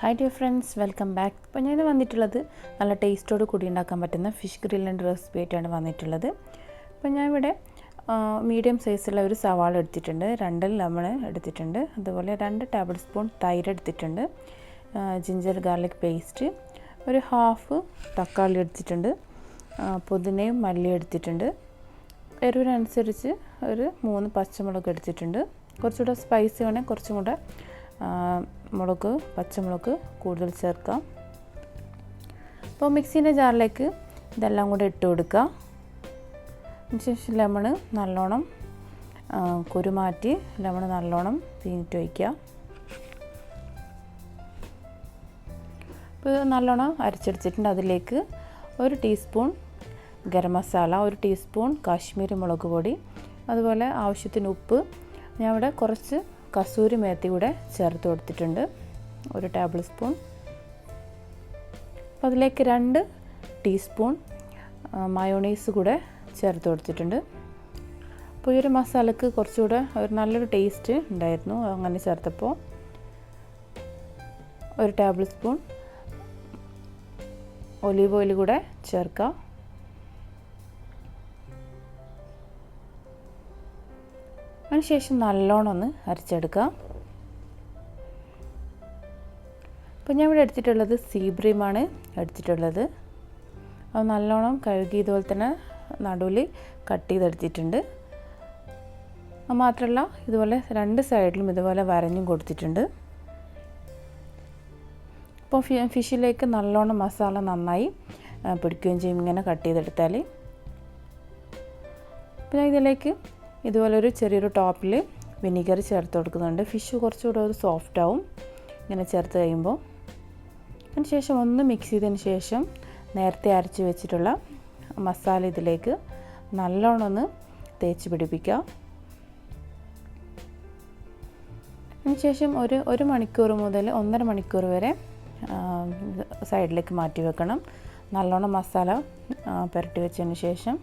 Hi dear friends, welcome back. അപ്പോൾ ഞാൻ വന്നിട്ടുള്ളത് നല്ല ടേസ്റ്റോട് കൂടി ഉണ്ടാക്കാൻ പറ്റുന്ന ഫിഷ് ഗ്രില്ലിൻ്റെ റെസിപ്പി ആയിട്ടാണ് വന്നിട്ടുള്ളത്. അപ്പോൾ ഞാൻ ഇവിടെ മീഡിയം സൈസുള്ള ഒരു സവാള എടുത്തിട്ടുണ്ട്, 2 ലെമൺ എടുത്തിട്ടുണ്ട്, അതുപോലെ 2 ടേബിൾ സ്പൂൺ തൈര് എടുത്തിട്ടുണ്ട്, ജിഞ്ചർ ഗാർലിക് പേസ്റ്റ്, ഒരു ഹാഫ് തക്കാളി എടുത്തിട്ടുണ്ട്, പുതിനയും മല്ലിയും എടുത്തിട്ടുണ്ട്, എരിവിനനുസരിച്ച് ഒരു 3 പച്ചമുളക് എടുത്തിട്ടുണ്ട്. കുറച്ചുകൂടെ സ്പൈസി വേണമെങ്കിൽ കുറച്ചും കൂടെ പച്ചമുളക് കൂടുതൽ ചേർക്കാം. അപ്പോൾ മിക്സീൻ്റെ ജാറിലേക്ക് ഇതെല്ലാം കൂടെ ഇട്ട് കൊടുക്കുക. അതിനുശേഷം ലെമൺ നല്ലോണം കുരുമാറ്റി ലെമൺ നല്ലോണം പിഴിഞ്ഞിട്ട് വയ്ക്കുക. അപ്പോൾ ഇത് നല്ലോണം അരച്ചെടുത്തിട്ടുണ്ട്. അതിലേക്ക് 1 ടീസ്പൂൺ ഗരം മസാല, 1 ടീസ്പൂൺ കാശ്മീരി മുളക് പൊടി, അതുപോലെ ആവശ്യത്തിന് ഉപ്പ്. ഞാൻ ഇവിടെ കുറച്ച് കസൂരി മേത്തി കൂടെ ചേർത്ത് കൊടുത്തിട്ടുണ്ട്, 1 ടേബിൾ സ്പൂൺ. അപ്പോൾ അതിലേക്ക് 2 ടീസ്പൂൺ മയോണൈസ് കൂടെ ചേർത്ത് കൊടുത്തിട്ടുണ്ട്. അപ്പോൾ ഈ ഒരു മസാലക്ക് കുറച്ചുകൂടെ ഒരു നല്ലൊരു ടേസ്റ്റ് ഉണ്ടായിരുന്നു അങ്ങനെ ചേർത്തപ്പോൾ. 1 ടേബിൾ സ്പൂൺ ഒലീവ് ഓയിൽ കൂടെ ചേർക്കാം. അതിനുശേഷം നല്ലോണം ഒന്ന് അരച്ചെടുക്കുക. അപ്പോൾ ഞാൻ ഇവിടെ എടുത്തിട്ടുള്ളത് സീബ്രീമാണ് എടുത്തിട്ടുള്ളത്. അത് നല്ലോണം കഴുകി ഇതുപോലെ തന്നെ നടുവിൽ കട്ട് ചെയ്തെടുത്തിട്ടുണ്ട്. അത് മാത്രമല്ല ഇതുപോലെ 2 സൈഡിലും ഇതുപോലെ വരഞ്ഞും കൊടുത്തിട്ടുണ്ട്. അപ്പോൾ ഫിഷിലേക്ക് നല്ലോണം മസാല നന്നായി പിടിക്കുകയും ചെയ്യും ഇങ്ങനെ കട്ട് ചെയ്തെടുത്താൽ. പിന്നെ ഇതിലേക്ക് ഇതുപോലെ ഒരു ചെറിയൊരു ടോപ്പിൽ വിനീഗർ ചേർത്ത് കൊടുക്കുന്നുണ്ട്. ഫിഷ് കുറച്ചുകൂടെ ഒരു സോഫ്റ്റ് ആവും ഇങ്ങനെ ചേർത്ത് കഴിയുമ്പോൾ. അതിനുശേഷം ഒന്ന് മിക്സ് ചെയ്തതിന് ശേഷം നേരത്തെ അരച്ച് വെച്ചിട്ടുള്ള മസാല ഇതിലേക്ക് നല്ലോണം ഒന്ന് തേച്ച് പിടിപ്പിക്കുക. അതിനുശേഷം ഒരു മണിക്കൂർ മുതൽ 1.5 മണിക്കൂർ വരെ സൈഡിലേക്ക് മാറ്റി വെക്കണം. നല്ലോണം മസാല പുരട്ടി വെച്ചതിന് ശേഷം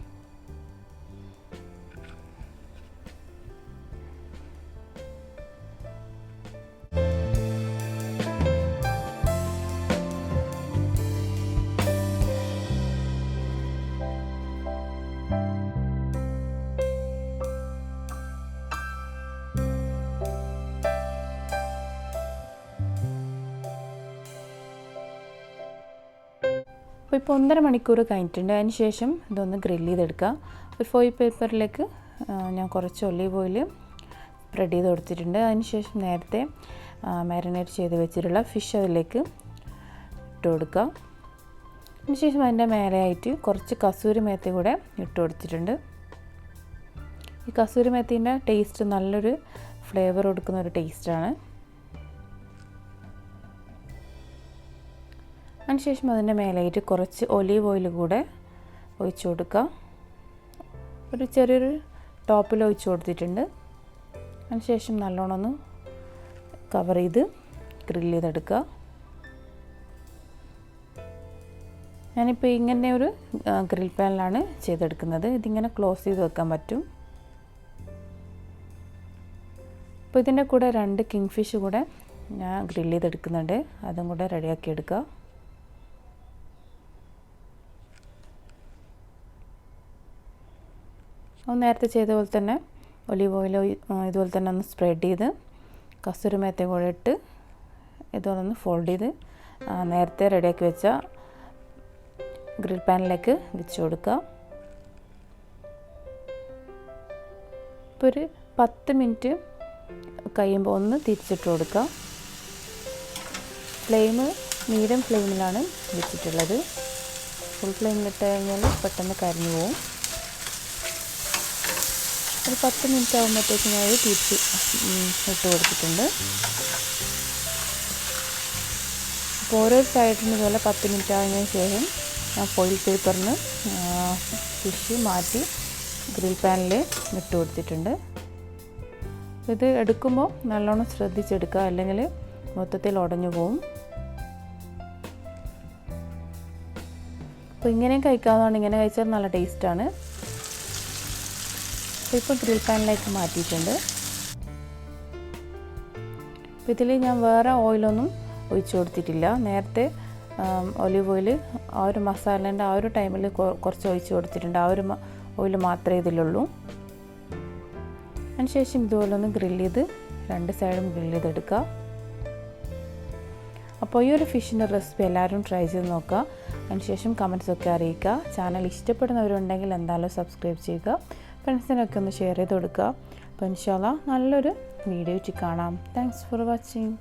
ഇപ്പോൾ 1.5 മണിക്കൂർ കഴിഞ്ഞിട്ടുണ്ട്. അതിന് ശേഷം ഇതൊന്ന് ഗ്രില്ല് ചെയ്തെടുക്കുക. ഒരു ഫോയിൽ പേപ്പറിലേക്ക് ഞാൻ കുറച്ച് ഒലീവ് ഓയിൽ സ്പ്രെഡ് ചെയ്ത് കൊടുത്തിട്ടുണ്ട്. അതിന് ശേഷം നേരത്തെ മാരിനേറ്റ് ചെയ്ത് വെച്ചിട്ടുള്ള ഫിഷ് അതിലേക്ക് ഇട്ട് കൊടുക്കുക. അതിന് ശേഷം അതിൻ്റെ മേലെയായിട്ട് കുറച്ച് കസൂരി മേത്തി കൂടെ ഇട്ട് കൊടുത്തിട്ടുണ്ട്. ഈ കസൂരി മേത്തിൻ്റെ ടേസ്റ്റ് നല്ലൊരു ഫ്ലേവർ കൊടുക്കുന്ന ഒരു ടേസ്റ്റാണ്. അതിനുശേഷം അതിൻ്റെ മേലായിട്ട് കുറച്ച് ഒലീവ് ഓയിൽ കൂടെ ഒഴിച്ചു കൊടുക്കുക. ഒരു ചെറിയൊരു ടോപ്പിൽ ഒഴിച്ചു കൊടുത്തിട്ടുണ്ട്. അതിനുശേഷം നല്ലോണം ഒന്ന് കവർ ചെയ്ത് ഗ്രില്ല് ചെയ്തെടുക്കുക. ഞാനിപ്പോൾ ഇങ്ങനെ ഒരു ഗ്രിൽ പാനിലാണ് ചെയ്തെടുക്കുന്നത്. ഇതിങ്ങനെ ക്ലോസ് ചെയ്ത് വെക്കാൻ പറ്റും. അപ്പോൾ ഇതിൻ്റെ കൂടെ 2 കിങ് ഫിഷ് കൂടെ ഞാൻ ഗ്രില്ല് ചെയ്തെടുക്കുന്നുണ്ട്. അതും കൂടെ റെഡിയാക്കി എടുക്കുക. നേരത്തെ ചെയ്ത പോലെ തന്നെ ഒലീവ് ഓയിൽ ഇതുപോലെ തന്നെ ഒന്ന് സ്പ്രെഡ് ചെയ്ത് കസൂരി മേത്തി കൂടെ ഇട്ട് ഇതുപോലെ ഒന്ന് ഫോൾഡ് ചെയ്ത് നേരത്തെ റെഡിയാക്കി വെച്ച ഗ്രിൽ പാനിലേക്ക് വെച്ച് കൊടുക്കുക. ഇപ്പോൾ ഒരു 10 മിനിറ്റ് കഴിയുമ്പോൾ ഒന്ന് തിരിച്ചിട്ട് കൊടുക്കുക. ഫ്ലെയിം മീഡിയം ഫ്ലെയിമിലാണ് വെച്ചിട്ടുള്ളത്. ഫുൾ ഫ്ലെയിമിലിട്ട് കഴിഞ്ഞാൽ പെട്ടെന്ന് കരിഞ്ഞു പോകും. ഒരു 10 മിനിറ്റ് ആകുമ്പോഴത്തേക്ക് ഞാൻ തിരിച്ച് ഇട്ട് കൊടുത്തിട്ടുണ്ട്. അപ്പോൾ ഓരോ സൈഡിന് ഇതുപോലെ 10 മിനിറ്റ് ആയതിനു ശേഷം ഞാൻ ഫോയിൽ പേപ്പറിന് ഫിഷ് മാറ്റി ഗ്രിൽ പാനിൽ ഇട്ട് കൊടുത്തിട്ടുണ്ട്. ഇത് എടുക്കുമ്പോൾ നല്ലോണം ശ്രദ്ധിച്ചെടുക്കുക, അല്ലെങ്കിൽ മൊത്തത്തിൽ ഉടഞ്ഞു പോകും. അപ്പോൾ ഇങ്ങനെയും കഴിക്കാവുന്നതാണ്. ഇങ്ങനെ കഴിച്ചാൽ നല്ല ടേസ്റ്റാണ്. ഇപ്പോൾ ഗ്രിൽ പാനിലേക്ക് മാറ്റിയിട്ടുണ്ട്. അപ്പോൾ ഇതിൽ ഞാൻ വേറെ ഓയിലൊന്നും ഒഴിച്ച് കൊടുത്തിട്ടില്ല. നേരത്തെ ഒലിവ് ഓയിൽ ആ ഒരു മസാലേൻ്റെ ആ ഒരു ടൈമിൽ കുറച്ച് ഒഴിച്ച് കൊടുത്തിട്ടുണ്ട്. ആ ഒരു ഓയിൽ മാത്രമേ ഇതിലുള്ളൂ. അതിനുശേഷം ഇതുപോലെ ഒന്ന് ഗ്രില്ല് ചെയ്ത് 2 സൈഡും ഗ്രില്ല് ചെയ്തെടുക്കുക. അപ്പോൾ ഈ ഒരു ഫിഷിൻ്റെ റെസിപ്പി എല്ലാവരും ട്രൈ ചെയ്ത് നോക്കുക. അതിനുശേഷം കമൻസൊക്കെ അറിയിക്കുക. ചാനൽ ഇഷ്ടപ്പെടുന്നവരുണ്ടെങ്കിൽ എന്തായാലും സബ്സ്ക്രൈബ് ചെയ്യുക. ഫ്രണ്ട്സിനൊക്കെ ഒന്ന് ഷെയർ ചെയ്ത് കൊടുക്കുക. അപ്പോൾ ഇൻഷാ അല്ലാഹ് നല്ലൊരു വീഡിയോ കാണാം. Thanks for watching.